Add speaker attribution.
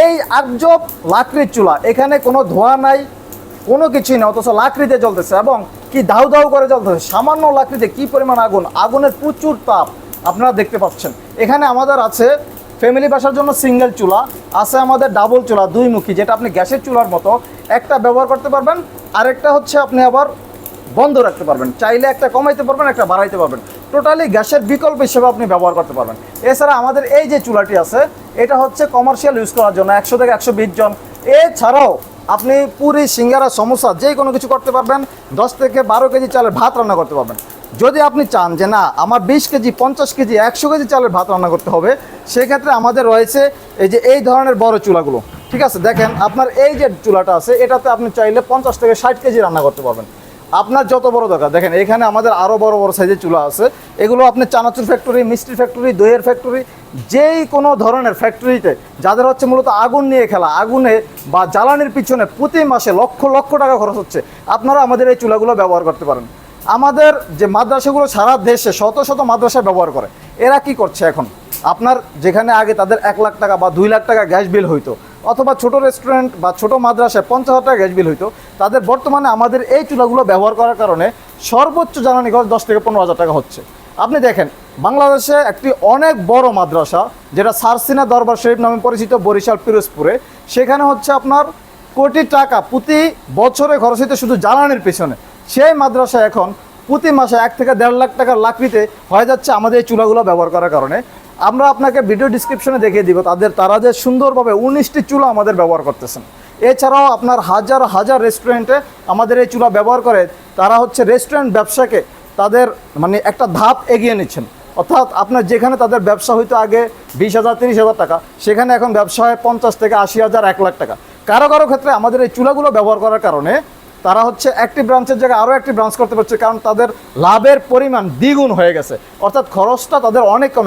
Speaker 1: এই আজব লাকড়ির চুলা, এখানে কোনো ধোঁয়া নাই, কোনো কিছুই না, অথচ লাকড়িতে জ্বলতেছে এবং কি দাউ দাউ করে জ্বলতেছে। সামান্য লাকড়িতে কি পরিমাণ আগুন, আগুনের প্রচুর তাপ আপনারা দেখতে পাচ্ছেন। এখানে আমাদের আছে ফ্যামিলি বাসার জন্য সিঙ্গেল চুলা, আছে আমাদের ডাবল চুলা দুই মুখী, যেটা আপনি গ্যাসের চুলার মতো একটা ব্যবহার করতে পারবেন, আরেকটা হচ্ছে আপনি আবার বন্ধ রাখতে পারবেন, চাইলে একটা কমাইতে পারবেন, একটা বাড়াইতে পারবেন, টোটালি গ্যাসের বিকল্প হিসেবে আপনি ব্যবহার করতে পারবেন। এছাড়া আমাদের এই যে চুলাটি আছে, এটা হচ্ছে কমার্শিয়াল ইউজ করার জন্য 100 থেকে 120 জন। এছাড়াও আপনি পুরি, সিঙ্গারা, সমোসা যে কোনো কিছু করতে পারবেন, 10 থেকে 12 কেজি চালের ভাত রান্না করতে পারবেন। যদি আপনি চান যে না আমার 20 কেজি, 50 কেজি, 100 কেজি চালের ভাত রান্না করতে হবে, সেক্ষেত্রে আমাদের রয়েছে এই ধরনের বড় চুলাগুলো। ঠিক আছে, দেখেন আপনার এই যে চুলাটা আছে, এটাতে আপনি চাইলে 50 থেকে 60 কেজি রান্না করতে পারবেন, আপনার যত বড় দরকার। দেখেন এখানে আমাদের আরও বড় বড় সাইজের চুলা আছে, এগুলো আপনি চানাচুর ফ্যাক্টরি, মিষ্টির ফ্যাক্টরি, দইয়ের ফ্যাক্টরি, যেই কোনো ধরনের ফ্যাক্টরিতে যাদের হচ্ছে মূলত আগুন নিয়ে খেলা, আগুনে বা জ্বালানির পিছনে প্রতি মাসে লক্ষ লক্ষ টাকা খরচ হচ্ছে, আপনারা আমাদের এই চুলাগুলো ব্যবহার করতে পারেন। আমাদের যে মাদ্রাসাগুলো সারা দেশে শত শত মাদ্রাসা ব্যবহার করে, এরা কি করছে এখন, আপনার যেখানে আগে তাদের 1 লাখ টাকা বা 2 লাখ টাকা গ্যাস বিল হইতো, অথবা ছোট রেস্টুরেন্ট বা ছোট মাদ্রাসায় 50,000 টাকা গ্যাস বিল হইতো, তাদের বর্তমানে আমাদের এই চুলাগুলো ব্যবহার করার কারণে সর্বোচ্চ জ্বালানি খরচ 10 থেকে 15,000 টাকা হচ্ছে। আপনি দেখেন বাংলাদেশে একটি অনেক বড় মাদ্রাসা, যেটা সারসিনা দরবার শরীফ নামে পরিচিত, বরিশাল পিরোজপুরে, সেখানে হচ্ছে আপনার কোটি টাকা প্রতি বছরে খরচ হইতে শুধু জ্বালানির পেছনে। সেই মাদ্রাসা এখন প্রতি মাসে 1 থেকে 1.5 লাখ টাকার লাকড়িতে হয়ে যাচ্ছে আমাদের এই চুলাগুলো ব্যবহার করার কারণে। আমরা আপনাকে ভিডিও ডিসক্রিপশনে দেখিয়ে দিব তারা যে সুন্দরভাবে 19টি চুলা আমাদের ব্যবহার করতেছেন। এছাড়াও আপনার হাজার হাজার রেস্টুরেন্টে আমাদের এই চুলা ব্যবহার করে তারা হচ্ছে রেস্টুরেন্ট ব্যবসাকে তাদের মানে একটা ধাপ এগিয়ে নিচ্ছেন। অর্থাৎ আপনার যেখানে তাদের ব্যবসা হইতো আগে 20,000 30,000 টাকা, সেখানে এখন ব্যবসা হয় 50 থেকে 80,000 1 লাখ টাকা। কারো কারো ক্ষেত্রে আমাদের এই চুলাগুলো ব্যবহার করার কারণে তারা হচ্ছে একটি ব্রাঞ্চের জায়গায় আরও একটি ব্রাঞ্চ করতে পারছে, কারণ তাদের লাভের পরিমাণ দ্বিগুণ হয়ে গেছে, অর্থাৎ খরচটা তাদের অনেক কমে গেছে।